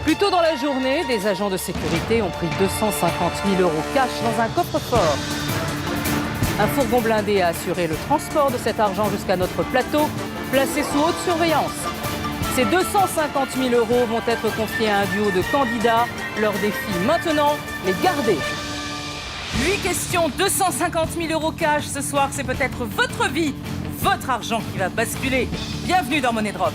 Plus tôt dans la journée, des agents de sécurité ont pris 250 000 € cash dans un coffre-fort. Un fourgon blindé a assuré le transport de cet argent jusqu'à notre plateau, placé sous haute surveillance. Ces 250 000 € vont être confiés à un duo de candidats. Leur défi maintenant, les garder. 8 questions, 250 000 € cash. Ce soir, c'est peut-être votre vie, votre argent qui va basculer. Bienvenue dans Money Drop.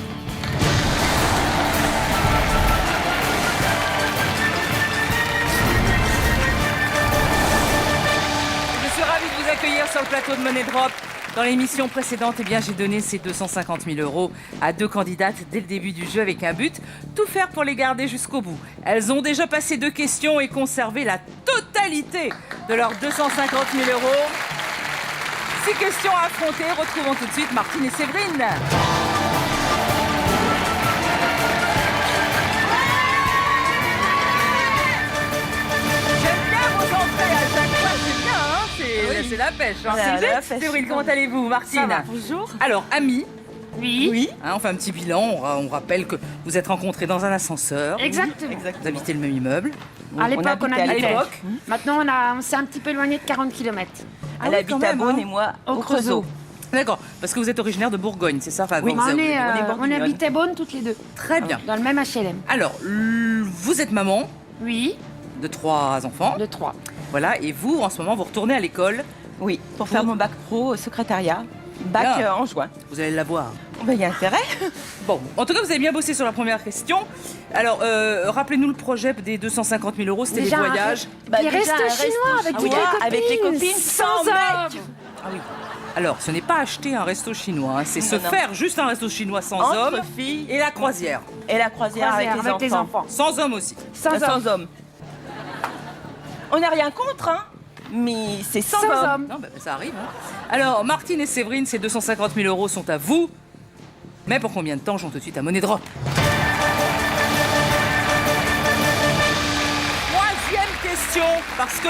Je suis ravie de vous accueillir sur le plateau de Money Drop. Dans l'émission précédente, j'ai donné ces 250 000 € à 2 candidates dès le début du jeu avec un but, tout faire pour les garder jusqu'au bout. Elles ont déjà passé 2 questions et conservé la totalité de leurs 250 000 €. 6 questions à affronter. Retrouvons tout de suite Martine et Séverine. C'est la pêche. Séverine, comment allez-vous, Martine? Ça va, bonjour. Alors, amis. Oui. On fait un petit bilan. On rappelle que vous êtes rencontrés dans un ascenseur. Exactement. Vous habitez le même immeuble. À l'époque, on habitait. À l'époque. Maintenant, on s'est un petit peu éloigné de 40 km. Elle habite à Beaune et moi au Creusot. D'accord, parce que vous êtes originaire de Bourgogne, c'est ça? Enfin, Oui, on habitait Beaune toutes les deux. Très bien. Dans le même HLM. Alors, vous êtes maman Oui, de 3 enfants. de 3. Voilà, et vous, en ce moment, vous retournez à l'école. Oui, pour faire mon bac pro au secrétariat. Bac Bien. en juin. Vous allez l'avoir. Il y a intérêt. Bon, en tout cas, vous avez bien bossé sur la première question. Alors, rappelez-nous le projet des 250 000 €, c'était les Déjà, voyages. Puis resto chinois avec toutes les copines. Avec les copines, sans mec. Ah oui. Alors, ce n'est pas acheter un resto chinois, c'est se faire juste un resto chinois sans Entre hommes filles. et la croisière. Et la croisière avec les enfants. Sans hommes aussi. Sans hommes. On n'a rien contre, hein, mais c'est sans hommes. Non, ça arrive. Alors, Martine et Séverine, ces 250 000 € sont à vous. Mais pour combien de temps? J'en tout de suite à Money Drop. Troisième question, parce que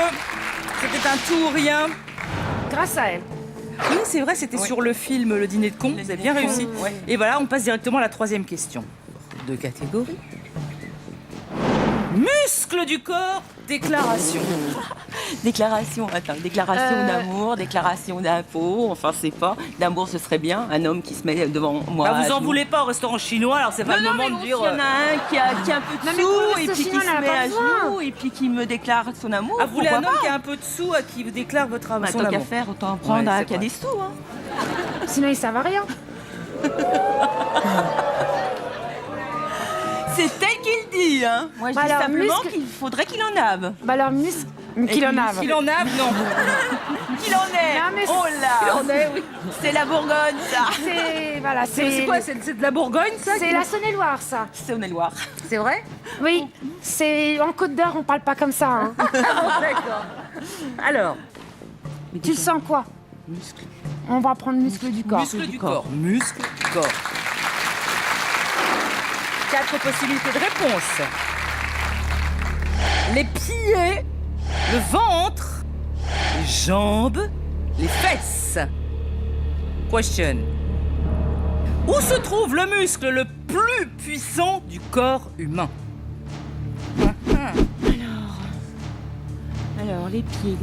c'était un tout ou rien. Grâce à elle. Oui, c'est vrai, c'était sur le film Le Dîner de Cons. Vous avez bien réussi. Ouais. Et voilà, on passe directement à la troisième question. 2 catégories. Muscles du corps, déclaration. Déclaration d'amour, déclaration d'impôt. Enfin, c'est pas. D'amour, ce serait bien. Un homme qui se met devant moi. Vous en voulez pas au restaurant chinois, alors c'est pas le moment de dire. Il y en a un qui a un peu de Non, mais sous pour le et puis qui chinois, se on en a met pas à besoin. genoux et puis qui me déclare son amour. Vous voulez un pourquoi homme pas. qui a un peu de sous, qui vous déclare votre amour? Tant qu'à faire, autant en prendre un qui a des sous. Hein. Sinon, ils savent à rien. C'est tel qu'il dit. Hein. Moi, je dis alors, simplement muscle- qu'il faudrait qu'il en have. Alors, muscle. Qu'il en a. Qu'il en a, non. Qu'il en ait. Non, mais Oh là. Qu'il en ait, oui. C'est la Bourgogne, ça. C'est. Voilà, C'est quoi? C'est de la Bourgogne, ça? C'est la Saône-et-Loire, ça. Saône-et-Loire. C'est vrai? Oui, c'est en Côte d'Or, on parle pas comme ça. Hein. D'accord. Alors, Tu le sens quoi? muscle. On va prendre muscle du corps. Muscle du corps. Muscle du corps. 4 possibilités de réponse. Les pieds, le ventre, les jambes, les fesses. Question. Où se trouve le muscle le plus puissant du corps humain? Alors, les pieds.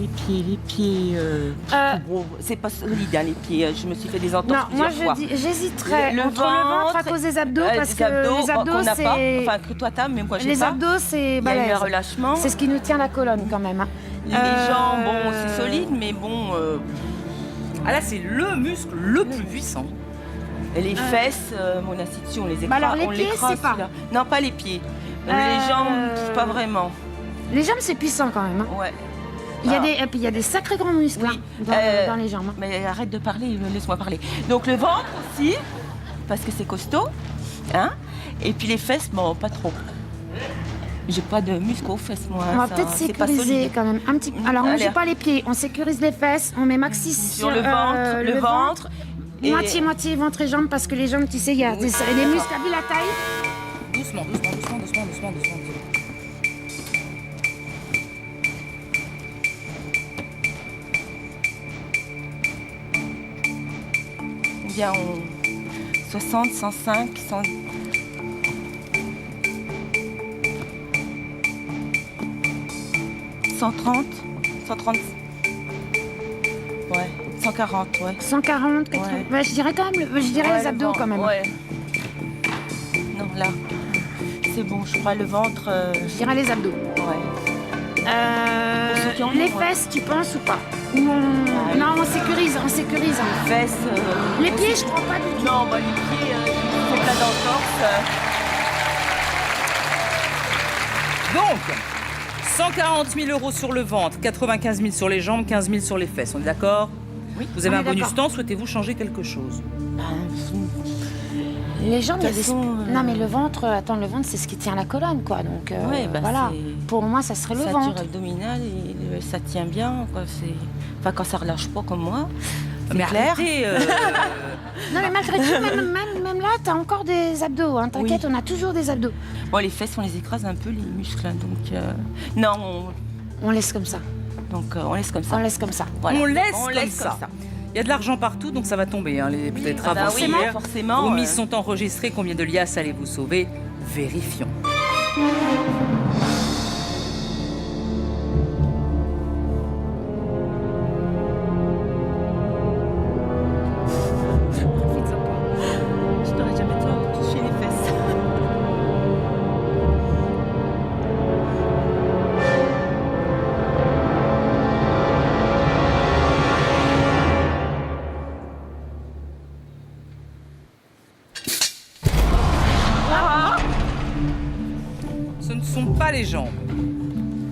Bon, c'est pas solide, hein, les pieds. Je me suis fait des entorses Non, moi plusieurs fois. j'hésiterais Le entre le ventre à ventre, cause des abdos parce les abdos, que les abdos qu'on n'a pas. c'est Enfin, que toi t'as, mais moi j'ai les pas. abdos c'est Il y a eu un balèze. relâchement. C'est ce qui nous tient la colonne quand même. Hein. Les jambes, bon, c'est solide, mais bon. Ah là, c'est le muscle le plus puissant. Et les fesses, mon institution, on les écrase. Bah alors, les on pieds, l'écrase, c'est pas. celui-là. Non, pas les pieds. Les jambes, pas vraiment. Les jambes c'est puissant quand même. Hein. Ouais. Il y a Ah. des et puis il y a des sacrés grands muscles Oui. hein, dans les jambes. Hein. Mais arrête de parler, laisse-moi parler. Donc le ventre aussi, parce que c'est costaud. Hein. Et puis les fesses, bon, pas trop. J'ai pas de muscles aux fesses, moi. On va ça, peut-être c'est pas sécuriser solide. quand même un petit. Alors on Allez. joue pas les pieds, on sécurise les fesses, on met maxi Sur le ventre, le ventre. Et- Moitié ventre et jambes parce que les jambes tu sais il y a des les muscles, t'as vu la taille? Doucement. Combien on... 60, 105, 100... 130, 130. Ouais, 140, ouais. 140, 80. Ouais. Bah, je dirais quand même, je dirais Ouais, les le abdos ventre, quand même. Ouais. Non, là, c'est bon, je crois le ventre. Je dirais les abdos. Ouais. Pour ceux qui en ont, Les ouais. fesses, tu penses ou pas? Non, on sécurise, on sécurise. Fesses. Les pieds, je crois pas du tout. Non, bah, les pieds, c'est plein d'entorses. Donc, 140 000 euros sur le ventre, 95 000 sur les jambes, 15 000 sur les fesses. On est d'accord? Oui. Vous avez On un est bonus d'accord. temps, souhaitez-vous changer quelque chose? Les jambes, il y a De des... toute façon, Non, mais le ventre, attends, le ventre, c'est ce qui tient la colonne, quoi. Donc, Ouais, bah, voilà. c'est- Pour moi, ça serait le Ceinture ventre. abdominale, et ça tient bien, quoi. Enfin, quand ça relâche pas comme moi, c'est Mais clair. arrêtez, Non, mais malgré tout, même là, t'as encore des abdos. Hein. T'inquiète, Oui. on a toujours des abdos. Bon, les fesses, on les écrase un peu, les muscles, hein, donc... Non, On laisse comme ça. on laisse comme ça. On laisse comme ça. Voilà. on laisse comme ça. Il y a de l'argent partout, donc ça va tomber. Hein, les Ah travaux bah oui, hier. forcément. Vos mises sont enregistrées. Combien de liasses allez-vous sauver? Vérifions. Je t'aurais jamais touché les fesses. Ce ne sont pas les jambes.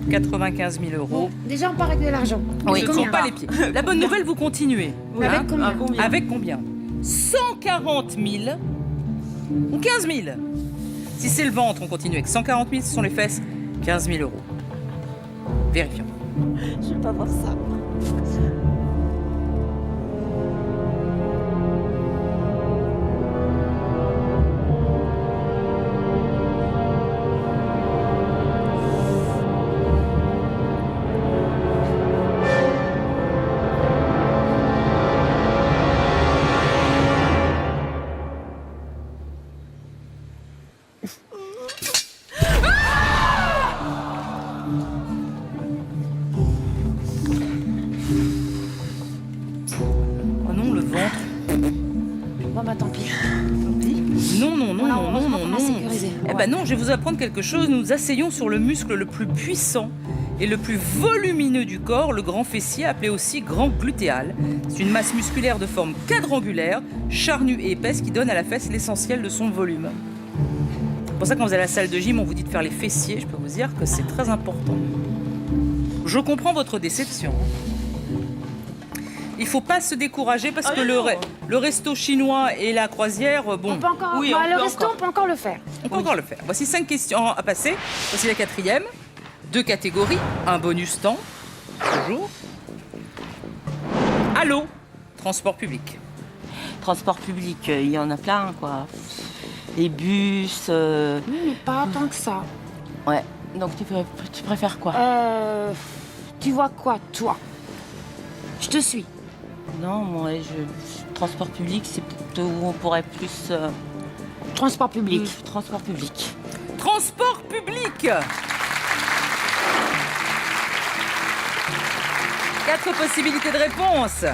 95 000 euros. Déjà, on part avec de l'argent. Ce ne sont pas les pieds. La bonne nouvelle, vous continuez. Avec combien Avec combien? 140 000 ou 15 000? Si c'est le ventre, on continue avec 140 000. Ce sont les fesses, 15 000 euros. Vérifions. Je veux pas voir ça. Oh non, le ventre. Bon, bah tant pis. Non, non, non, On a non, non, heureusement non, qu'on a non. sécurisé. Eh ben non, je vais vous apprendre quelque chose. Nous nous asseyons sur le muscle le plus puissant et le plus volumineux du corps, le grand fessier, appelé aussi grand glutéal. C'est une masse musculaire de forme quadrangulaire, charnue et épaisse, qui donne à la fesse l'essentiel de son volume. C'est pour ça que quand vous allez à la salle de gym, on vous dit de faire les fessiers. Je peux vous dire que c'est très important. Je comprends votre déception. Il faut pas se décourager parce Ah que non. le resto chinois et la croisière, bon, On peut encore... Oui, bah, on le peut resto, encore. on peut encore le faire. on peut encore le faire. Voici 5 questions à passer. Voici la 4e. 2 catégories, un bonus temps, toujours. Allô, transport public. Transport public, il y en a plein, quoi. Les bus. Oui, mais pas tant que ça. Ouais. Donc tu préfères quoi? Tu vois quoi, toi? Je te suis. Non, moi, transport public, c'est plutôt où on pourrait plus. Transport public. Transport public. Transport public. 4 possibilités de réponse.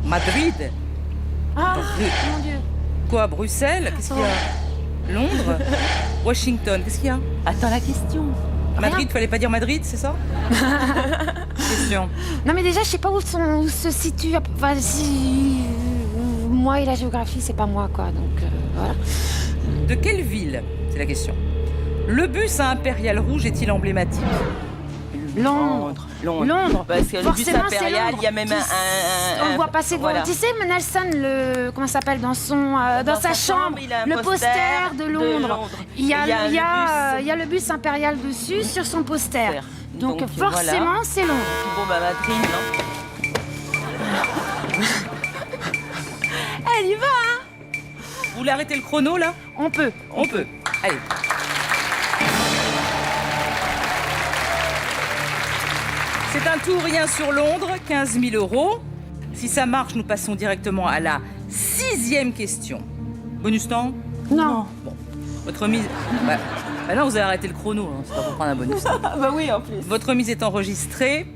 Madrid. Ah, Bru- mon Dieu. Quoi, Bruxelles? Qu'est-ce qu'il y a? Londres. Washington. Qu'est-ce qu'il y a? Attends la question. Madrid, fallait pas dire Madrid, c'est ça? Question. Non, mais déjà, je sais pas où se situe. Enfin, si... Moi et la géographie, c'est pas moi, quoi. Donc, voilà. De quelle ville? C'est la question. Le bus à impérial rouge est-il emblématique? Londres. Londres. Parce que le bus Forcément, c'est impérial, Londres. il y a même On voit passer. voilà. Tu sais, Nelson, comment ça s'appelle, dans sa chambre, il a un le poster de Londres. Il y a le le bus impérial dessus sur son poster. poster. Donc, Donc, forcément, voilà. c'est Londres. Puis bon, bah Madrid, non. Elle y va, hein? Vous voulez arrêter le chrono là? On peut. On peut. Allez. C'est un tout ou rien sur Londres, 15 000 euros. Si ça marche, nous passons directement à la 6e question. Bonus temps? Non. Votre mise. Ouais. Bah non, vous avez arrêté le chrono, hein. C'est pas pour prendre un bonus. Ah bah oui, en plus. Votre remise est enregistrée.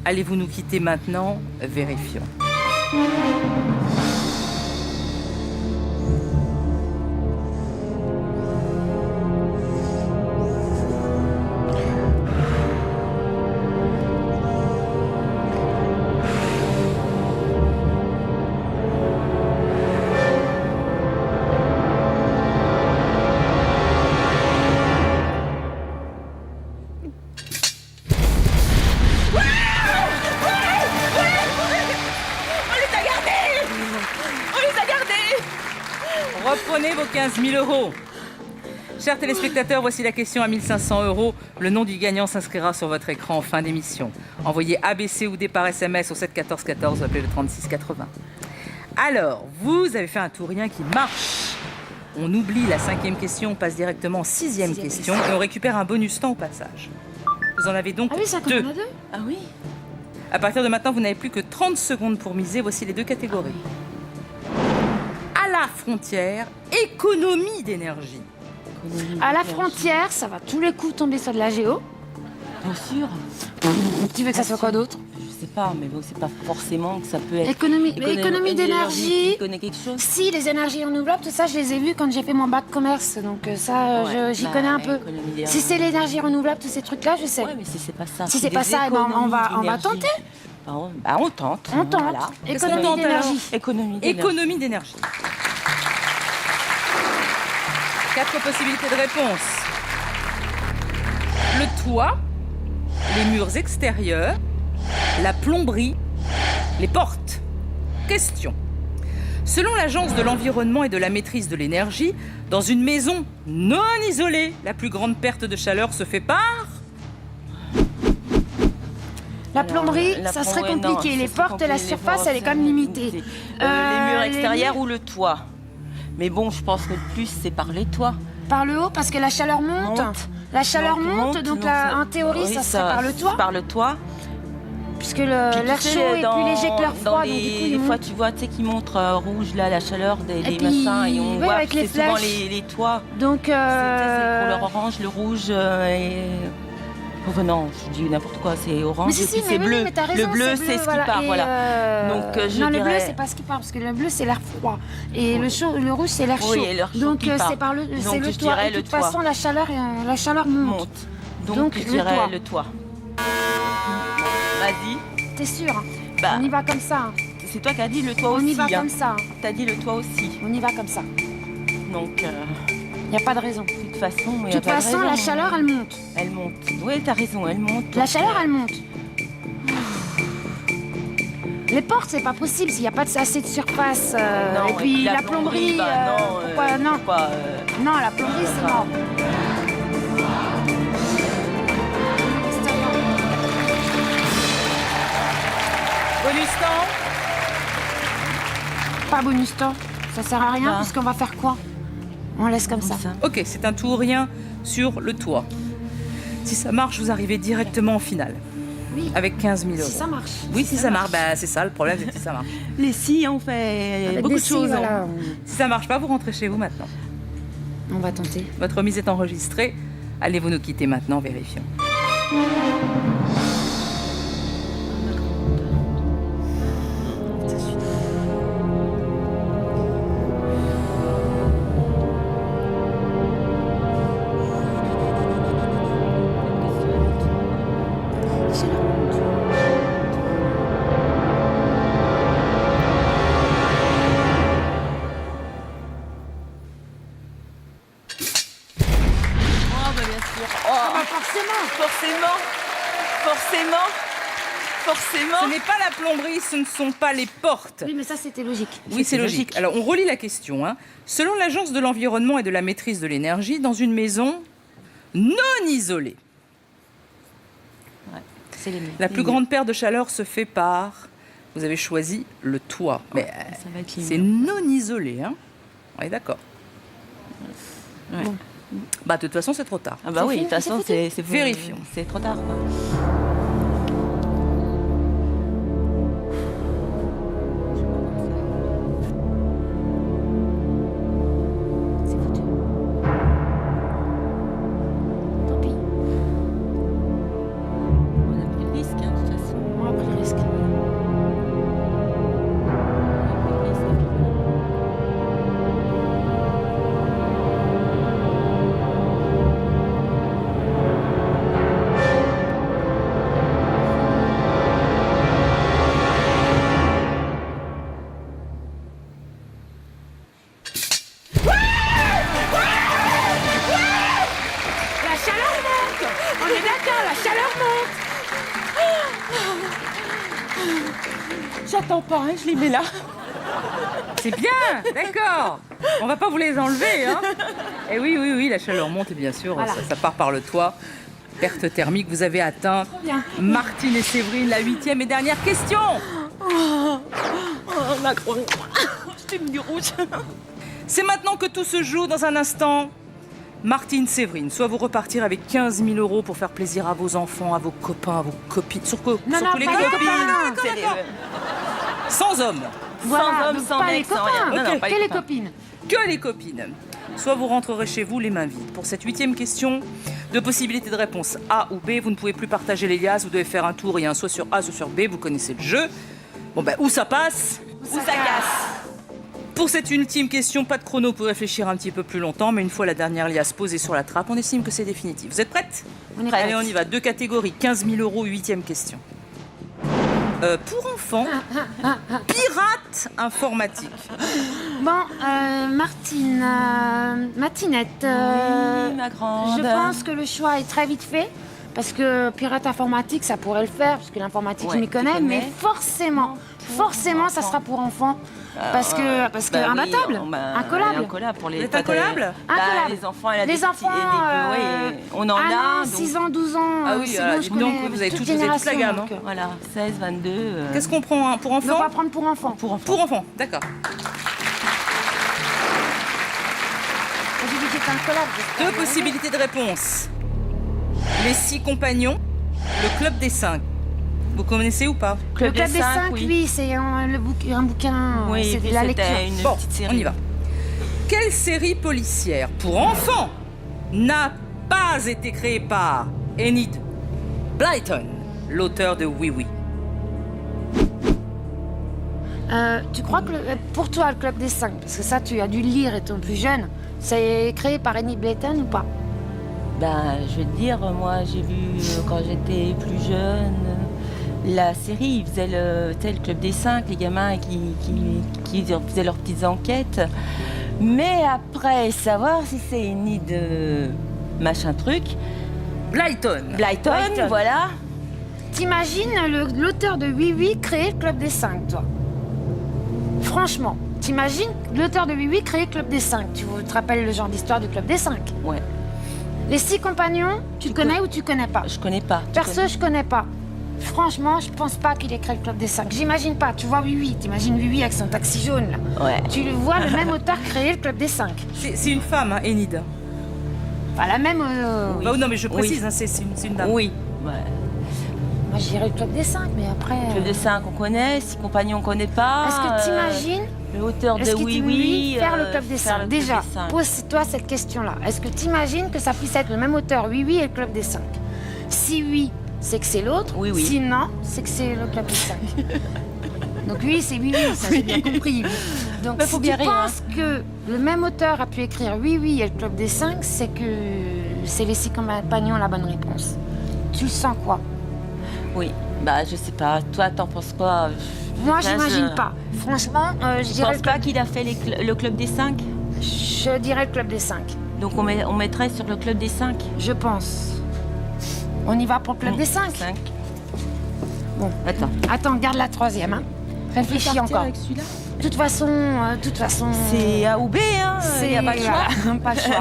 Allez-vous nous quitter maintenant? Vérifions. Reprenez vos 15 000 euros. Chers téléspectateurs, voici la question à 1 500 euros. Le nom du gagnant s'inscrira sur votre écran en fin d'émission. Envoyez ABC ou D par SMS au 7 14 14 ou appelez le 36 80. Alors, vous avez fait un tourien qui marche. On oublie la 5e question, on passe directement en 6e question et on récupère un bonus temps au passage. Vous en avez donc Ah oui, ça deux. compte à deux. Ah oui. À partir de maintenant, vous n'avez plus que 30 secondes pour miser. Voici les 2 catégories. À la frontière, économie d'énergie. À la frontière, ça va tous les coups tomber sur de la géo. Bien sûr. Tu veux que ça soit quoi d'autre? Je sais pas, mais bon, c'est pas forcément que ça peut être... Économie d'énergie. Tu connais quelque chose? Si, les énergies renouvelables, tout ça, je les ai vus quand j'ai fait mon bac commerce. Donc ça, Ouais, j'y bah, connais un peu. économie d'énergie. Si c'est l'énergie renouvelable, tous ces trucs-là, je sais. Ouais, mais si c'est pas ça. Si c'est des pas ça, eh ben, on va économies tenter. d'énergie. Bah, on tente. On tente. Voilà. Qu'est-ce qu'on Économie tente, alors d'énergie. Économie d'énergie. Économie d'énergie. 4 possibilités de réponse. Le toit, les murs extérieurs, la plomberie, les portes. Question. Selon l'Agence de l'environnement et de la maîtrise de l'énergie, dans une maison non isolée, la plus grande perte de chaleur se fait par... La plomberie, La ça serait plomberie, compliqué. non, Les ça serait portes et la compliqué. Les surface, portes, elle est quand même limitée. les murs les extérieurs murs- ou le toit. Mais bon, je pense que le plus, c'est par les toits. Par le haut, parce que la chaleur monte. Monte. La chaleur monte, donc ça- en théorie, oui, ça serait par le toit. Par le toit. Puisque Puis l'air tu sais, chaud est dans- plus léger que l'air dans froid. les- Donc du coup, il des fois, monte. tu vois, tu sais, qui montre rouge, là, la chaleur des puis, machins. Et on oui, voit avec que les c'est souvent flèches. les toits. Donc, C'est le couleur orange, le rouge et... Oh, non, je dis n'importe quoi, c'est orange mais si, et si, puis mais c'est oui, bleu. mais t'as raison, Le bleu, c'est ce qui part, Et, voilà. Donc, je non, le bleu, dirais- c'est pas ce qui part, parce que le bleu, c'est l'air froid. Et le rouge, c'est l'air chaud. Oui, et l'air chaud Donc, qui part. c'est par le, Donc, c'est le je toit. dirais Et de le toute toit. façon, la chaleur monte. Monte. Donc, Donc, je le dirais toit. le toit. Vas-y. T'es sûr, hein? Bah, On y va comme ça. Hein. c'est toi qui as dit le toit On aussi. y va hein. comme ça. Hein. T'as dit le toit aussi. On y va comme ça. Donc, Il n'y a pas de raison. de toute façon, De toute façon, la chaleur, elle monte. elle monte. Oui, t'as raison, elle monte. La chaleur, elle monte. Les portes, c'est pas possible s'il n'y a pas assez de surface. Non, et puis la plomberie, bah, non, pourquoi non? pourquoi, Non, la plomberie, c'est mort. Bonus temps. Pas bonus temps. Ça sert à rien, Bah. puisqu'on va faire quoi? On laisse comme ça. Ok, c'est un tourien sur le toit. Si ça marche, vous arrivez directement en finale. Oui. Avec 15 000 euros. Si ça marche. Oui, si ça marche, bah, c'est ça le problème, c'est que si ça marche. Les si, on fait Avec beaucoup des de choses. si, hein. voilà, Si ça marche pas, vous rentrez chez vous maintenant. on va tenter. Votre remise est enregistrée. Allez-vous nous quitter maintenant, vérifions. Oh, bah, bien sûr. Oh, Forcément. forcément. Ce Forcément. n'est pas la plomberie, ce ne sont pas les portes. Oui, mais ça, c'était logique. Oui, c'est logique. Alors, on relit la question. Hein. Selon l'Agence de l'environnement et de la maîtrise de l'énergie, dans une maison non isolée, C'est les la plus grande perte de chaleur se fait par... Vous avez choisi le toit. Mais ça va être les c'est murs. non isolé. Hein. On est d'accord. Ouais. Bon. Bah, de toute façon, c'est trop tard. Ah bah C'est oui, de fini, toute façon, c'est c'est Vérifions. C'est trop tard. Quoi. C'est foutu. J'attends pas, hein, je les mets là. C'est bien, d'accord. On va pas vous les enlever, hein. Et oui, la chaleur monte, bien sûr, Voilà. ça part par le toit. Perte thermique, vous avez atteint. bien. Martine et Séverine, la 8e et dernière question. Oh, ma grande. Je t'ai mis du rouge. C'est maintenant que tout se joue dans un instant. Martine, Séverine, soit vous repartir avec 15 000 € pour faire plaisir à vos enfants, à vos copains, à vos copines. Surtout Non, les pas les copines. copains. C'est les- Sans hommes. Voilà, sans homme, donc sans pas mec, les sans copains. rien. Non, non, pas Que les les copains. copines. Que les copines. Soit vous rentrerez chez vous les mains vides. Pour cette 8e question, deux possibilités de réponse A ou B. Vous ne pouvez plus partager les liasses. Vous devez faire un tour et un soit sur A, soit sur B. Vous connaissez le jeu. Bon ben, où ça passe, Où ça casse. Pour cette ultime question, pas de chrono pour réfléchir un petit peu plus longtemps, mais une fois la dernière liasse posée sur la trappe, on estime que c'est définitif. Vous êtes prêtes? On est Prête. Allez, on y va. Deux catégories, 15 000 €, 8e question. Pour enfants, pirate informatique. Bon, Martine, Matinette, Oui, ma grande. je pense que le choix est très vite fait. Parce que pirate informatique, ça pourrait le faire, parce que l'informatique, Ouais, je m'y tu connais, connais. mais forcément, ça sera pour enfants. Parce que Bah imbattable, oui, incollable. Incollable pour les. Vous êtes incollable Incollable. Les enfants, elle a Les des enfants, petits, on en a. 1 an, donc, 6 ans, 12 ans, Ah oui, c'est alors, bon, je dites donc, connais vous avez toute toute la génération, gamme, donc, hein. Voilà, 16, 22. Qu'est-ce qu'on prend hein, pour donc on enfants? va prendre pour enfants. Pour enfants. Pour enfants, d'accord. J'ai dit que c'était incollable. Deux possibilités de réponse. Les 6 compagnons, le club des 5. Vous connaissez ou pas? Le club des 5, oui, c'est un bouquin, Oui, c'est puis de la c'était lecture. une Bon, petite série. on y va. Quelle série policière pour enfants n'a pas été créée par Enid Blyton, l'auteur de Oui Oui? Tu crois que pour toi, le club des 5, parce que ça, tu as dû le lire étant plus jeune, c'est créé par Enid Blyton ou pas? Ben, je vais te dire, moi, j'ai vu quand j'étais plus jeune la série. Ils faisaient le club des 5, les gamins qui faisaient leurs petites enquêtes. Mais après, savoir si c'est Enid machin truc, Blyton. Blyton, voilà. T'imagines l'auteur de Oui Oui créer le club des 5, toi? Franchement, t'imagines l'auteur de Oui Oui créer le club des 5? Tu te rappelles le genre d'histoire du club des 5? Ouais, Les 6 compagnons, tu connais ou tu connais pas? je connais pas. Tu Perso, connais je connais pas. Franchement, je pense pas qu'il ait créé le club des 5. J'imagine pas. Tu vois Oui Oui, t'imagines Oui Oui avec son taxi jaune là. Ouais. Tu le vois le même auteur créer le club des 5. C'est une femme, hein, Enid. Enfin, la même. Oui. Bah, non, mais je précise, Oui. hein, c'est une dame. Oui. Ouais. Moi, je dirais le club des 5, mais après. Club des 5, on connaît. 6 compagnons, on connaît pas. Est-ce que t'imagines L'auteur de Est-ce que Oui tu Oui. faire le club des faire 5? le club Déjà, des 5. pose-toi cette question-là. Est-ce que t'imagines que ça puisse être le même auteur, Oui Oui, et le club des 5? Si oui, c'est que c'est l'autre. Oui, oui. Si non, c'est que c'est le club des 5. Donc oui, c'est Oui Oui, ça j'ai bien compris. Donc Bah, si faut tu bien rire, hein. penses que le même auteur a pu écrire Oui Oui et le club des 5, c'est que c'est les 6 compagnons la bonne réponse. Tu le sens quoi? Oui. Bah, je sais pas. Toi, t'en penses quoi? Moi, Là, j'imagine je- pas. Franchement, je Je dirais pense pas qu'il a fait le club des 5. je dirais le club des 5. Donc on mettrait sur le club des 5. Je pense. On y va pour le club des 5. 5. Bon, Attends. attends, garde la troisième. Hein. Réfléchis encore. celui-là. De toute façon, C'est A ou B, hein. Il n'y a pas le choix. voilà, pas le choix.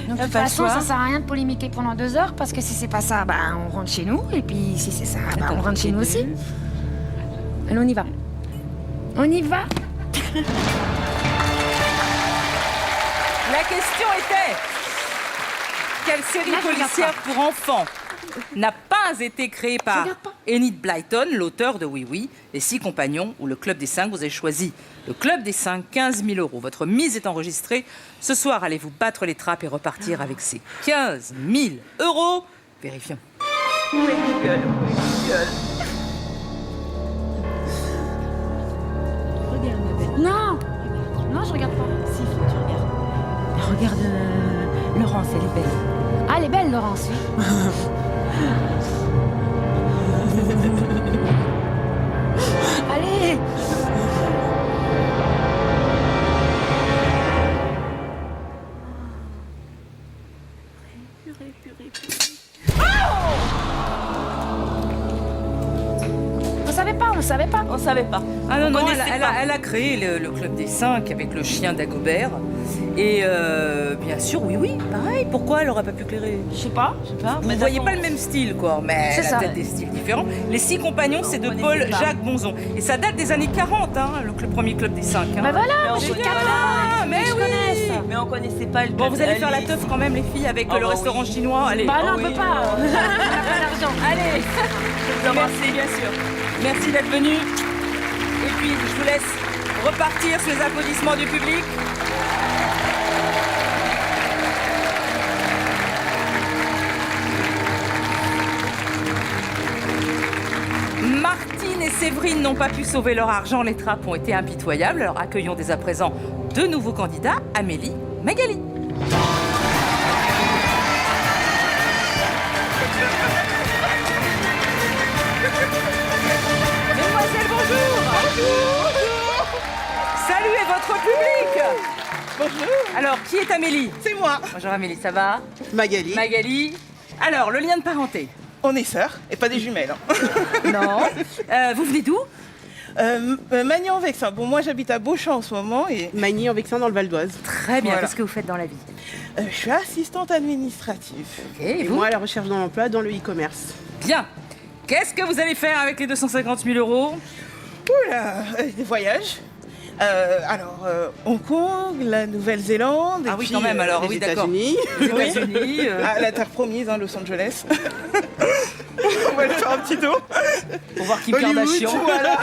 Donc, de toute Pas le façon, choix. ça sert à rien de polémiquer pendant 2 heures parce que si c'est pas ça, ben, on rentre chez nous. Et puis si c'est ça, ben, on rentre chez nous aussi. Allez, on y va. On y va. La question était quelle série Là, je regarde policière pour enfants n'a pas été créée par regarde pas. Enid Blyton, l'auteur de Oui Oui, Les 6 compagnons ou le Club des 5? Vous avez choisi le Club des 5, 15 000 €. Votre mise est enregistrée. Ce soir, allez-vous battre les trappes et repartir avec ces 15 000 €? Vérifions. Regarde, ma belle. Non. Non, je regarde pas. Si, faut que tu regardes. Regarde Laurence, elle est belle. Ah, elle est belle, Laurence. Oui. Allez. Faut savoir savait pas, on savait pas. On savait pas. Ah non, On non, connaissait pas. elle a créé le Club des 5 avec le chien d'Agobert. Et bien sûr, oui, pareil. Pourquoi elle aurait pas pu créer? Je sais pas. Vous ne voyez pas le même style, quoi, mais C'est elle a ça. peut-être des styles différents. Les 6 compagnons, c'est de connaissait Paul pas. Jacques Bonzon. Et ça date des années 40, hein, le premier Club des 5. Hein. Bah voilà, Mais on j'ai connaît 4 pas. ans. mais je oui. connais ça. Mais on connaissait pas le Bon, vous allez faire la teuf. teuf quand même, les filles, avec Ah le bah restaurant oui. chinois. Allez. Bah non, on oui. peut pas. On n'a pas d'argent. Allez. Merci, bien sûr. Merci d'être venu. Et puis, je vous laisse repartir sous les applaudissements du public. Martine et Séverine n'ont pas pu sauver leur argent, les trappes ont été impitoyables. Alors accueillons dès à présent 2 nouveaux candidats, Amélie, Magali. Mesdemoiselles, bonjour. Saluez votre public. Bonjour, Alors, qui est Amélie? c'est moi, Bonjour Amélie, ça va? Magali. Magali. Alors, le lien de parenté? On est sœurs et pas des jumelles. hein. Non. Vous venez d'où? Magny-en-Vexin. Bon, moi j'habite à Beauchamp en ce moment et Magny-en-Vexin dans le Val d'Oise. Très bien. Voilà. Qu'est-ce que vous faites dans la vie? je suis assistante administrative. Et Et vous? moi, à la recherche d'un emploi dans le e-commerce. Bien. Qu'est-ce que vous allez faire avec les 250 000 euros? Oula, des voyages. Hong Kong, la Nouvelle-Zélande. Ah et oui, puis, quand même, alors. Les oui, d'accord. États-Unis. Les États-Unis. La terre promise, hein, Los Angeles. On va aller faire un petit tour. Pour voir Kim Hollywood, Kardashian. voilà.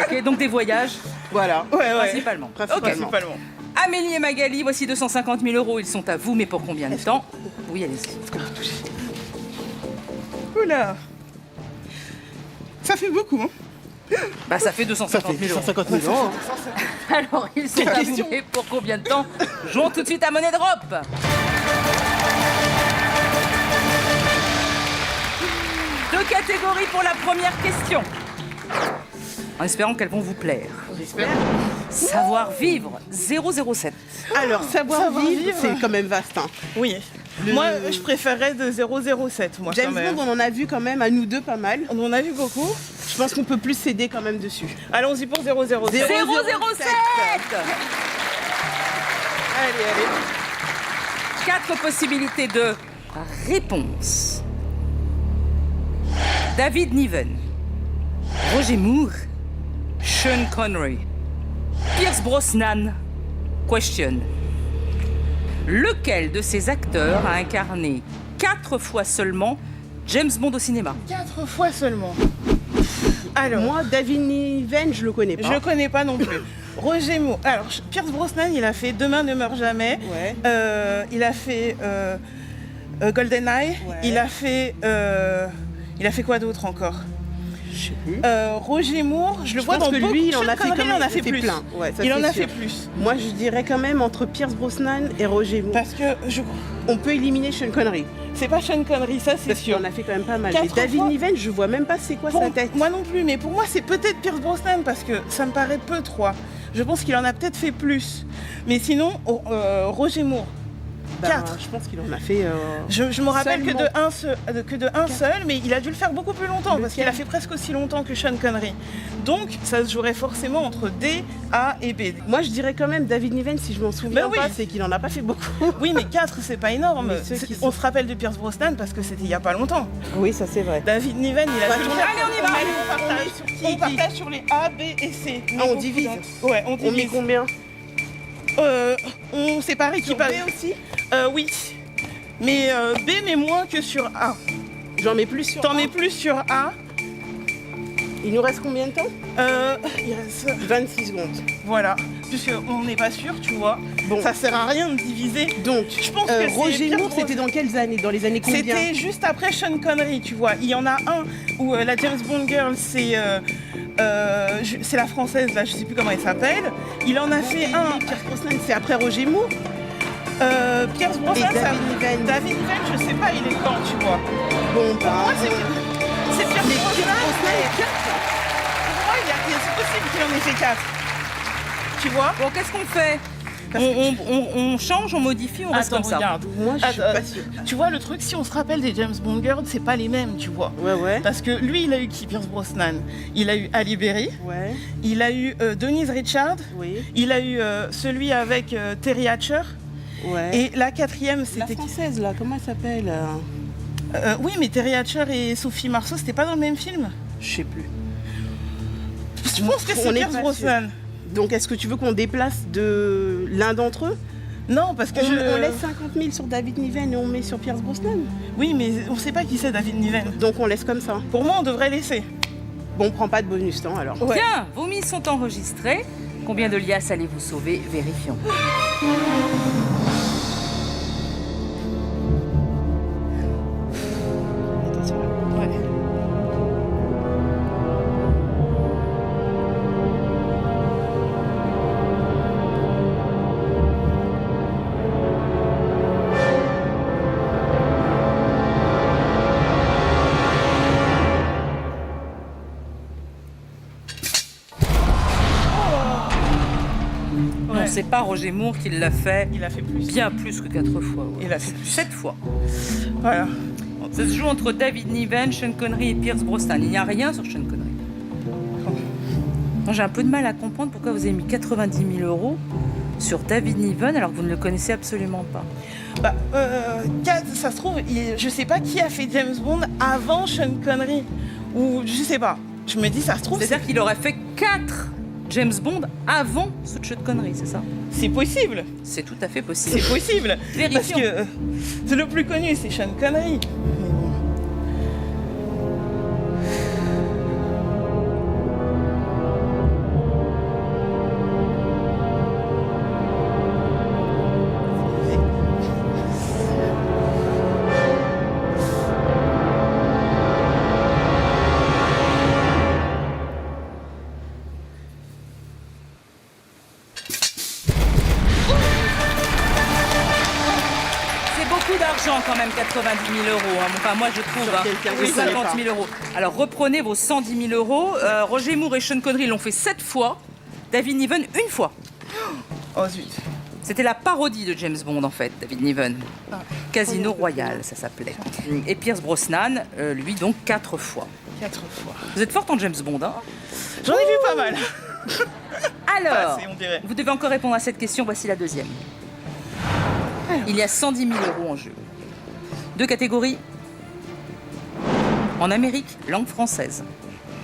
Ok, donc des voyages, Voilà. Ouais. principalement. Principalement. Ok. Principalement. Amélie et Magali, voici 250 000 euros. Ils sont à vous, mais pour combien de temps? Oui, allez-y. Oula. Ça fait beaucoup, hein. Bah, ça fait 250 000 euros. 150 000 euros. Alors, ils sont à vous, mais pour combien de temps? Jouons tout de suite à Money Drop. Deux catégories pour la première question. En espérant qu'elles vont vous plaire. J'espère. Savoir vivre, 007. Alors, savoir vivre, c'est quand même vaste. hein. Oui. Moi, je préférerais de 007, moi, quand James même. Bond, on en a vu quand même, à nous deux, pas mal. On en a vu beaucoup. Je pense qu'on peut plus s'aider quand même dessus. Allons-y pour 007. 007. Allez. 4 possibilités de réponse. David Niven, Roger Moore, Sean Connery, Pierce Brosnan. Question. Lequel de ces acteurs a incarné 4 fois seulement James Bond au cinéma? 4 fois seulement. Alors, Moi, David Niven, je le connais pas. je le connais pas non plus. Roger Moore. Alors, Pierce Brosnan, il a fait Demain ne meurt jamais. Ouais. Il a fait GoldenEye. Ouais. Il a fait quoi d'autre encore? Je sais plus. Roger Moore, je le Je vois pense dans que beaucoup. lui, il en Sean a fait Connery, quand même. il en a fait plus. plein. Ouais, ça, Il en c'est a sûr. fait plus. Moi, je dirais quand même entre Pierce Brosnan et Roger Moore. Parce que On peut éliminer Sean Connery. c'est pas Sean Connery, ça c'est Parce sûr. qu'il en a fait quand même pas mal. 4 Mais David fois. Niven, je vois même pas c'est quoi Pour- sa tête. Moi non plus, mais pour moi c'est peut-être Pierce Brosnan parce que ça me paraît peu 3. Je pense qu'il en a peut-être fait plus. Mais sinon, Roger Moore, Ben, 4. je pense qu'il en a fait. Je me rappelle que Seulement. de un seul, mais il a dû le faire beaucoup plus longtemps parce qu'il a Lequel? fait presque aussi longtemps que Sean Connery. Donc ça se jouerait forcément entre D, A et B. Moi, je dirais quand même David Niven, si je m'en souviens Ben oui. pas, c'est qu'il en a pas fait beaucoup. Oui, mais 4 c'est pas énorme. Mais ceux qui On sont- se rappelle de Pierce Brosnan parce que c'était il y a pas longtemps. Oui, ça c'est vrai. David Niven, il a dû le faire. Allez, on y va. Allez, on partage. On partage sur les A, B et C. Ah, on divise. Ouais, on On met divise. combien On sépare Sur équipage. B aussi Oui. Mais B, mais moins que sur A. J'en mets plus sur. T'en A. mets plus sur A. Il nous reste combien de temps Il reste. 26 secondes. Voilà. Puisqu'on n'est pas sûr, tu vois. Bon. Ça sert à rien de diviser. Donc, Je pense que c'est Roger Pierce Moore, c'était dans quelles années? Dans les années combien? C'était juste après Sean Connery, tu vois. Il y en a un où la James Bond Girl, c'est la française, là, je sais plus comment elle s'appelle. Il en a fait un. Pierce Brosnan, c'est après Roger Moore. Pierce Brosnan, Et David Niven. David Niven, je sais pas, il est quand, tu vois. Bon, Pour moi, c'est Pierce Mais Brosnan. Pierce Brosnan est Pour moi, c'est possible qu'il en ait fait 4. Tu vois. Bon, qu'est-ce qu'on fait? On change, on modifie, on reste Attends, comme ça. regarde. Moi, je suis pas sûre. Tu vois, le truc, si on se rappelle des James Bond Girls, c'est pas les mêmes, tu vois. Ouais. Parce que lui, il a eu qui, Pierce Brosnan? Il a eu Halle Berry, Ouais, il a eu Denise Richards, oui, il a eu celui avec Terry Hatcher, ouais. et la quatrième, La c'était qui? française, là, comment elle s'appelle Oui, mais Terry Hatcher et Sophie Marceau, c'était pas dans le même film? Je sais plus. Je pense que c'est On est Pierce pas Brosnan. Donc, est-ce que tu veux qu'on déplace de l'un d'entre eux? Non, parce que On laisse 50 000 sur David Niven et on met sur Pierce Brosnan. Oui, mais on sait pas qui c'est David Niven. Donc, on laisse comme ça. Pour moi, on devrait laisser. Bon, on prend pas de bonus temps alors. Ouais. Bien, vos mises sont enregistrées. Combien de liasses allez-vous sauver? Vérifions. Attention. Ouais. Non, c'est pas Roger Moore qui l'a fait Il a fait plus. bien plus que 4 fois. ouais. Il a fait plus. 7 fois. Voilà. Ça se joue entre David Niven, Sean Connery et Pierce Brosnan. Il n'y a rien sur Sean Connery. Moi, j'ai un peu de mal à comprendre pourquoi vous avez mis 90 000 euros sur David Niven alors que vous ne le connaissez absolument pas. Bah, ça se trouve, je sais pas qui a fait James Bond avant Sean Connery. Ou je sais pas. Je me dis, ça se trouve, C'est-à-dire qu'il aurait fait 4 James Bond avant ce Sean Connery, c'est ça? c'est possible. C'est tout à fait possible. C'est possible. Parce Vérifions. que c'est le plus connu, c'est Sean Connery. Mais bon. C'est beaucoup d'argent quand même, 90 000 euros. Hein. Enfin, moi je trouve, Sur quelqu'un ou qui connaît 50 000 euros. Alors reprenez vos 110 000 euros. Roger Moore et Sean Connery l'ont fait 7 fois. David Niven, une fois. Oh zut. C'était la parodie de James Bond en fait, David Niven. Casino Royale, ça s'appelait. Et Pierce Brosnan, lui donc 4 fois. 4 fois. Vous êtes forte en James Bond, hein? J'en ai vu pas mal. Alors, Assez, on dirait. vous devez encore répondre à cette question, voici la deuxième. Il y a 110 000 euros en jeu. 2 catégories. En Amérique, langue française.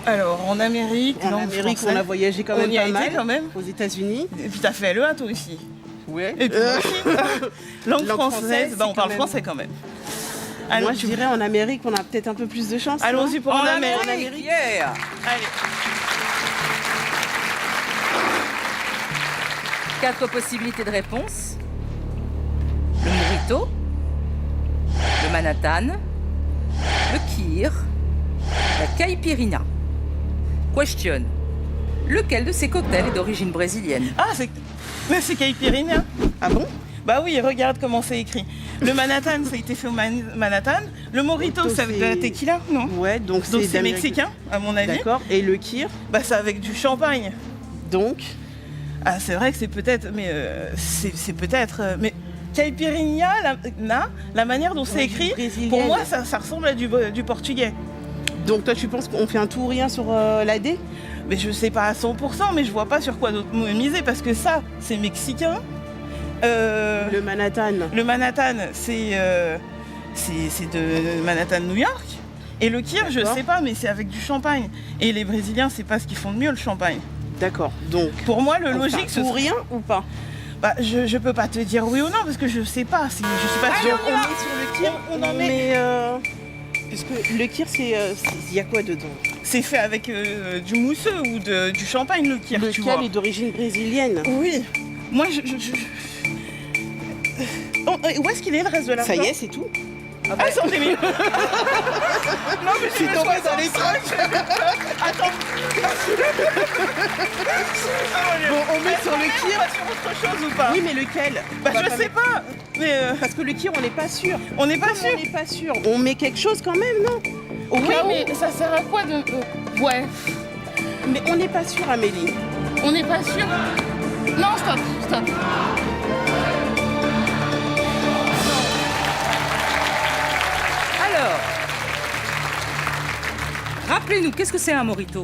Alors, en Amérique, En langue Amérique, française. on a voyagé quand On même y a pas été mal. quand même. Aux États-Unis. Et puis t'as fait LEA toi aussi. Ouais. Et puis moi aussi. Langue Langue française, française, bah, on c'est parle quand même- français quand même. Moi, Alors, je dirais en Amérique, on a peut-être un peu plus de chance. Allons-y non pour en Amérique. Amérique. Yeah. Allez. 4 possibilités de réponse. Le Mojito, le Manhattan, le Kir, la Caipirinha. Question. Lequel de ces cocktails est d'origine brésilienne? Ah, c'est Caipirinha. Ah bon? Bah oui, regarde comment c'est écrit. Le Manhattan, ça a été fait au Manhattan. Le Mojito, Mojito, c'est avec de c'est- la tequila, non? Ouais, donc Donc c'est d'Amérique- mexicain, à mon avis. D'accord. Et le kir, Bah c'est avec du champagne. donc Ah, c'est vrai que c'est peut-être, mais c'est peut-être, mais Caipirinha, la manière dont c'est Origine écrit, brésilienne. pour moi, ça ressemble à du portugais. Donc toi, tu penses qu'on fait un tout ou rien sur la D? Mais je sais pas à 100%, mais je vois pas sur quoi d'autre miser parce que ça, c'est mexicain. Le Manhattan. Le Manhattan, c'est de Manhattan, New York. Et le kir, je D'accord. sais pas, mais c'est avec du champagne. Et les Brésiliens, c'est pas ce qu'ils font de mieux, le champagne. D'accord. Donc, Pour moi, le on fait un logique, ce tout ou serait... rien ou pas? Bah, je peux pas te dire oui ou non parce que je sais pas. Je suis pas Donc, sûre. on met sur le kir, On en met. mais puisque le kir, il y a quoi dedans? C'est fait avec du mousseux ou du champagne, le kir, tu vois. Lequel est d'origine brésilienne? Oui. Moi, où est-ce qu'il est le reste de la Ça y plat est, c'est tout. Ah, 110 000. Non, mais c'est tombé dans les crunchs. Attends. Bon, on met sur le kir. Sur autre chose ou pas? Oui, mais lequel? Bah, On va je pas sais mettre- pas. Mais Parce que le kir, on n'est pas sûr. on n'est pas Comme sûr. On n'est pas sûr. On met quelque chose quand même, non? Au Oui, cas où. mais ça sert à quoi de... Ouais, Mais on n'est pas sûr, Amélie. on n'est pas sûr. Non, stop. Rappelez-nous, qu'est-ce que c'est un mojito?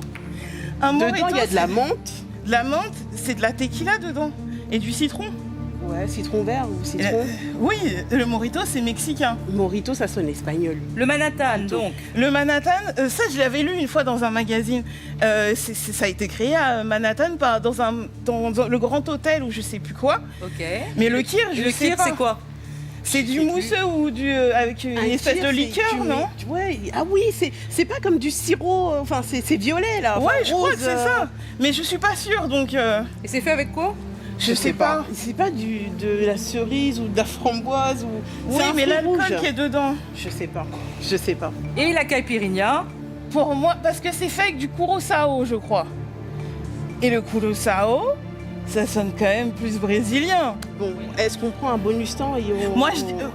Un Dedans, mojito, il y a de la menthe. de la menthe, c'est de la tequila dedans. Et du citron. Ouais, citron vert ou citron. Oui, le mojito, c'est mexicain. Morito, ça sonne espagnol. Le Manhattan, donc. Le Manhattan, ça je l'avais lu une fois dans un magazine. Ça a été créé à Manhattan dans le Grand Hôtel ou je sais plus quoi. Ok. Mais le kir, Et je le sais kir, pas. c'est quoi? C'est du mousseux ou avec une Un espèce kir, de c'est- liqueur, tu non? mets- Ouais, ah oui, c'est pas comme du sirop, enfin c'est violet là. enfin, Ouais, je crois rose, que c'est ça. Mais je suis pas sûre, donc Et c'est fait avec quoi? je sais pas. C'est pas de la cerise ou de la framboise ou. Oui, c'est un mais fruit l'alcool rouge. qui est dedans. Je sais pas. Je sais pas. Et la caipirinha? Pour moi, parce que c'est fait avec du curaçao, je crois. Et le curaçao, ça sonne quand même plus brésilien. Bon, est-ce qu'on prend un bonus temps et Moi,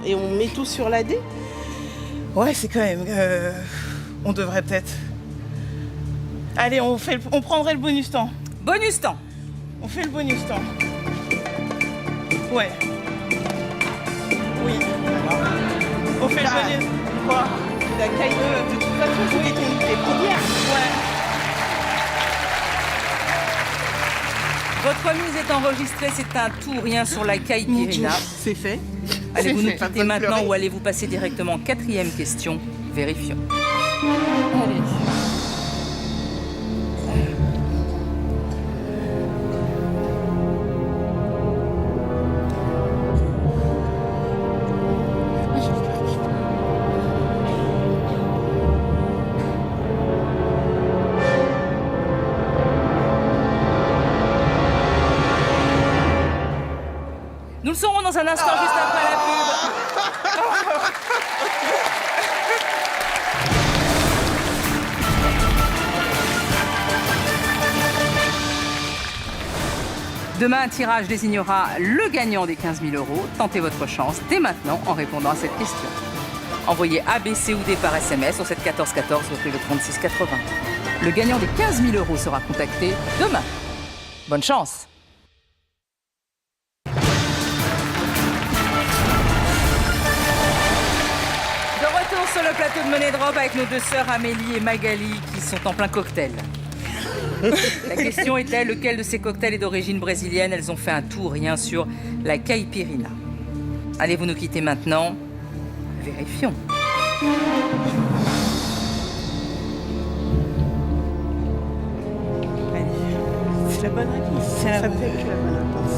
on met tout sur la D? Ouais, c'est quand même. On devrait peut-être. Allez, on prendrait le bonus temps. Bonus temps. On fait le bonus temps. Ouais. Oui. On fait le bonus. Quoi? La caille de toute façon, c'était ton idée première. Ouais. Votre remise est enregistrée, c'est un tout rien sur la caipirinha. C'est fait. Allez-vous nous fait. Pas quitter besoin de maintenant pleurer. ou allez-vous passer directement 4e question? Vérifions. Allez. Nous le saurons dans un instant, juste après la pub. Demain, un tirage désignera le gagnant des 15 000 euros. Tentez votre chance dès maintenant en répondant à cette question. Envoyez A, B, C ou D par SMS au 7 14 14 ou appelez le 36 80. Le gagnant des 15 000 euros sera contacté demain. Bonne chance! De retour sur le plateau de Money Drop avec nos deux sœurs Amélie et Magali qui sont en plein cocktail. La question était lequel de ces cocktails est d'origine brésilienne. Elles ont fait un tout rien sur la caipirinha. Allez-vous nous quitter maintenant? Vérifions. C'est la bonne réponse. C'est la Ça bonne fait que la bonne réponse.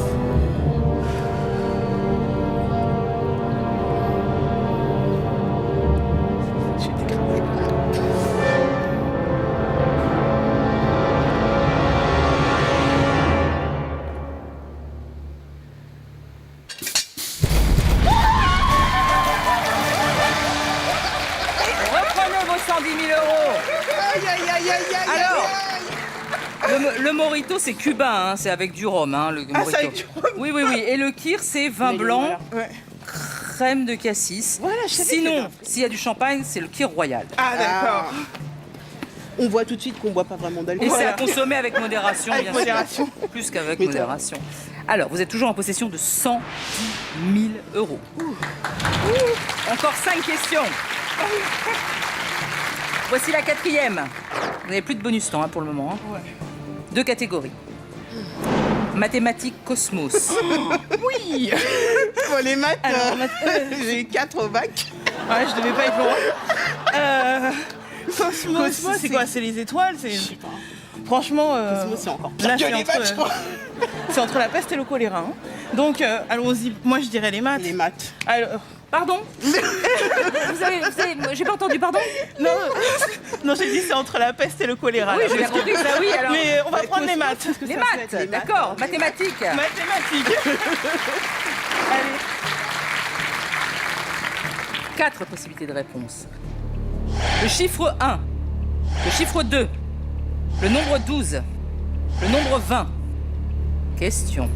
Je vais t'écraser. Reprenez vos 110 000 euros. Aïe aïe aïe aïe aïe. Alors, le mojito, c'est cubain, hein, c'est avec du rhum. Hein, le Ah, mojito. c'est avec du rhum. Oui, oui, oui. Et le kir, c'est vin Mais blanc, voilà. Ouais. crème de cassis. Voilà, je savais Sinon, que- s'il y a du champagne, c'est le kir royal. Ah, d'accord. On voit tout de suite qu'on boit pas vraiment d'alcool. Et c'est Voilà. à consommer avec modération, Avec bien modération. sûr. Plus qu'avec Mais modération. Alors, vous êtes toujours en possession de 110 000 euros. Encore 5 questions. Voici la 4e. Vous n'avez plus de bonus temps hein, pour le moment. Hein. Ouais. 2 catégories. Mathématiques cosmos. Oui. Bon, les maths, Alors, j'ai 4 au bac. Ouais, je devais pas être loin. Cosmos, Cosmos, c'est quoi? C'est les étoiles? Franchement, Cosmos, c'est encore là, pire que les maths, je crois. c'est entre la peste et le choléra. Hein. Donc, allons-y. Moi, je dirais les maths. Les maths. Alors, Pardon j'ai pas entendu, pardon. non, non, j'ai dit c'est entre la peste et le choléra. Oui, là. j'ai bien compris ça, oui. Alors, Mais on va prendre les Cosmos, maths. les ça maths, peut être les maths, d'accord. hein. Mathématiques. Mathématiques. Allez. 4 possibilités de réponse. Le chiffre 1, le chiffre 2, le nombre 12, le nombre 20. Question.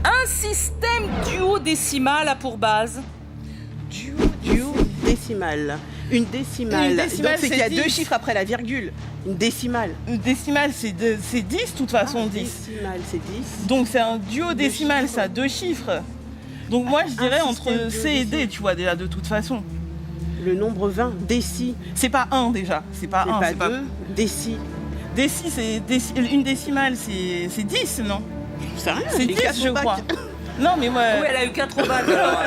Un système duodécimal a pour base Décimale. Une décimale. Une décimale, Donc, c'est qu'il y a c'est 2 10. chiffres après la virgule. Une décimale. Une décimale, c'est 10, de toute façon, 10. Décimale, c'est 10. Donc c'est un duodécimal, ça a 2 chiffres. Donc moi je dirais système entre C et D, tu vois déjà de toute façon. Le nombre 20, déci. C'est pas 1 déjà. C'est pas C'est 1, pas c'est pas 2, déci. une décimale, c'est 10, non? C'est rien, C'est j'ai 10, quatre je au bac. crois. Non, mais moi. Oui, elle a eu 4 au bac, alors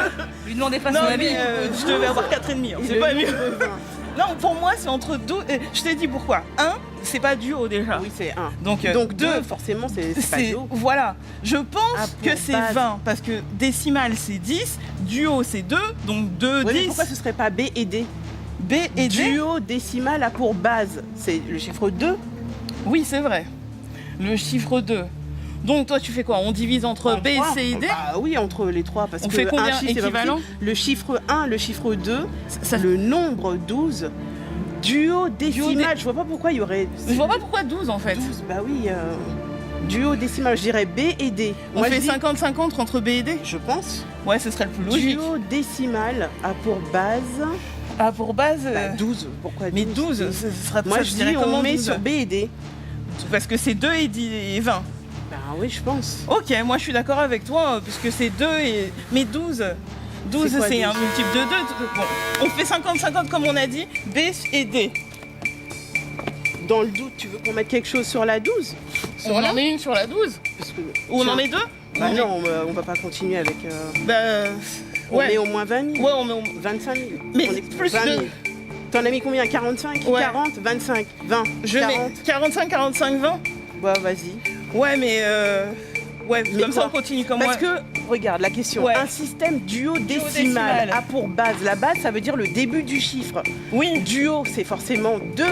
lui demandez pas Non, son mais avis. je devais avoir 4,5. Et C'est le pas mieux. nombre 20. Non, pour moi, c'est entre 12. Je t'ai dit pourquoi. 1, c'est pas duo déjà. Oui, c'est 1. Donc, Donc 2, 2, forcément, c'est pas duo. Voilà. Je pense Ah, pour que c'est base. 20 parce que décimale c'est 10, duo c'est 2, donc 2, Oui, mais 10. pourquoi ce serait pas B et D? B et D. Duo décimal a pour base, c'est le chiffre 2. Oui, c'est vrai. Le chiffre 2. Donc toi, tu fais quoi? On divise entre B, trois. C et D. Bah oui, entre les trois. Parce On que fait combien un chiffre, c'est pas équivalent? possible. Le chiffre 1, le chiffre 2, Ça- le nombre 12. Duo décimal, dé- je vois pas pourquoi il y aurait... Je vois pas pourquoi 12 en fait. 12, bah oui. Duo décimal, je dirais B et D. On Moi, fait je dis- 50-50 entre B et D. Je pense. Ouais, ce serait le plus logique. Duo décimal a pour base Ah, pour base. 12. Pourquoi 12? Mais 12, ce serait Moi, ça, je dirais dis comment on met 12? sur B et D. Parce que c'est 2 et 10 et 20. Bah oui, je pense. Ok, moi je suis d'accord avec toi, puisque c'est 2 et... Mais 12, 12 C'est quoi, c'est un 12? multiple de 2. Bon, on fait 50-50 comme on a dit, B et D. Dans le doute, tu veux qu'on mette quelque chose sur la 12? On en met une sur la 12. Parce que, Ou on en met 2? Bah non, on va pas continuer avec... Bah... On met Ouais. au moins 20 000. Ouais, on met au... 25 000. Mais On est plus 20 000. de- T'en as mis combien? 45? Ouais. 40? 25? 20? Je 40? mets 45, 45, 20. Bah vas-y. Ouais, mais... Ouais, Mais comme ça quoi? on continue comme Parce moi. que, regarde la question. Ouais. Un système duodécimal Duodécimal. a pour base, la base ça veut dire le début du chiffre. Oui. Duo c'est forcément 2.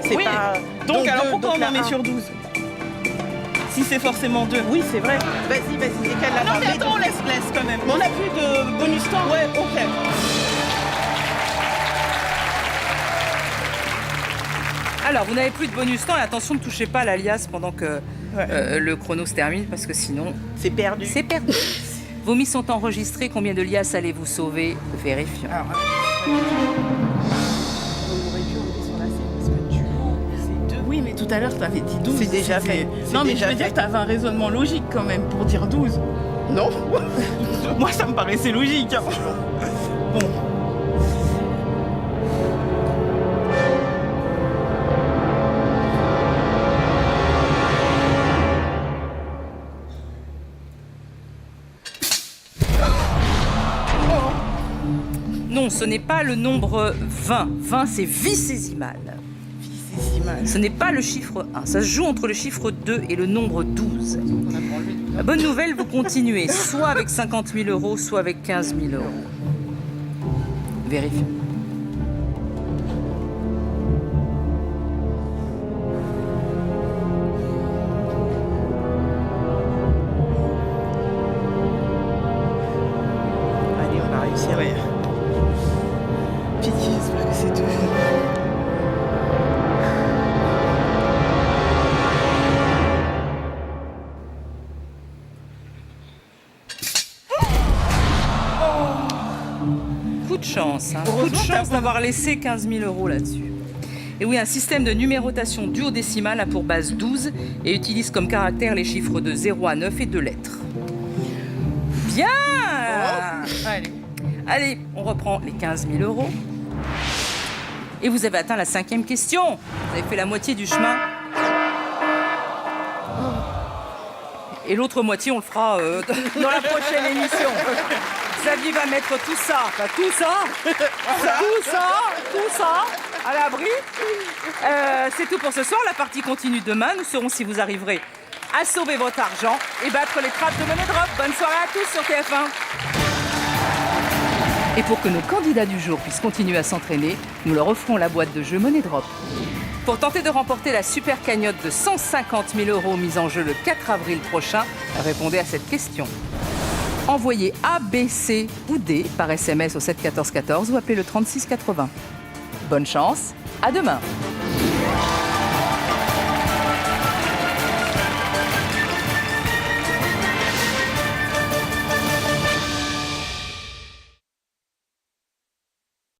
C'est Oui. pas... Donc alors deux, pourquoi donc on la en met un. sur 12? Si c'est forcément 2. Oui c'est vrai. Vas-y, décale la Non barre. mais attends, on laisse quand même. Mais on a plus de bonus temps. Ouais, ok. Alors, vous n'avez plus de bonus temps et attention, ne touchez pas à l'alias pendant que Ouais. le chrono se termine parce que sinon, C'est perdu. c'est perdu. Vos mises sont enregistrées. Combien de liasses allez-vous sauver? Vérifions. Alors, On aurait dû enlever sur la scène parce que duo c'est 2. oui, mais tout à l'heure, tu avais dit 12. C'est déjà fait. C'est Non, mais déjà je veux dire fait. que tu avais un raisonnement logique quand même pour dire 12. Non. Moi, ça me paraissait logique. Hein. Bon. Non, ce n'est pas le nombre 20. 20, c'est vicésimal. Vicésimal. Ce n'est pas le chiffre 1. Ça se joue entre le chiffre 2 et le nombre 12. La bonne nouvelle, vous continuez soit avec 50 000 euros, soit avec 15 000 euros. Vérifions. Allez, on va réussir. Ouais. Pitié, j'espère que c'est 2. Coup de chance. Coup de Heureusement que chance t'as- d'avoir laissé 15 000 euros là-dessus. Et oui, un système de numérotation duodécimale a pour base 12 et utilise comme caractère les chiffres de 0 à 9 et 2 lettres. Bien. Allez. Allez, on reprend les 15 000 euros. Et vous avez atteint la 5e question. Vous avez fait la moitié du chemin. Et l'autre moitié, on le fera dans la prochaine émission. Xavier va mettre tout ça, enfin, tout ça à l'abri. C'est tout pour ce soir. La partie continue demain. Nous saurons si vous arriverez à sauver votre argent et battre les trappes de Money Drop. Bonne soirée à tous sur TF1. Et pour que nos candidats du jour puissent continuer à s'entraîner, nous leur offrons la boîte de jeu Money Drop. Pour tenter de remporter la super cagnotte de 150 000 euros mise en jeu le 4 avril prochain, répondez à cette question. Envoyez A, B, C ou D par SMS au 7 14 14 ou appelez le 36 80. Bonne chance, à demain.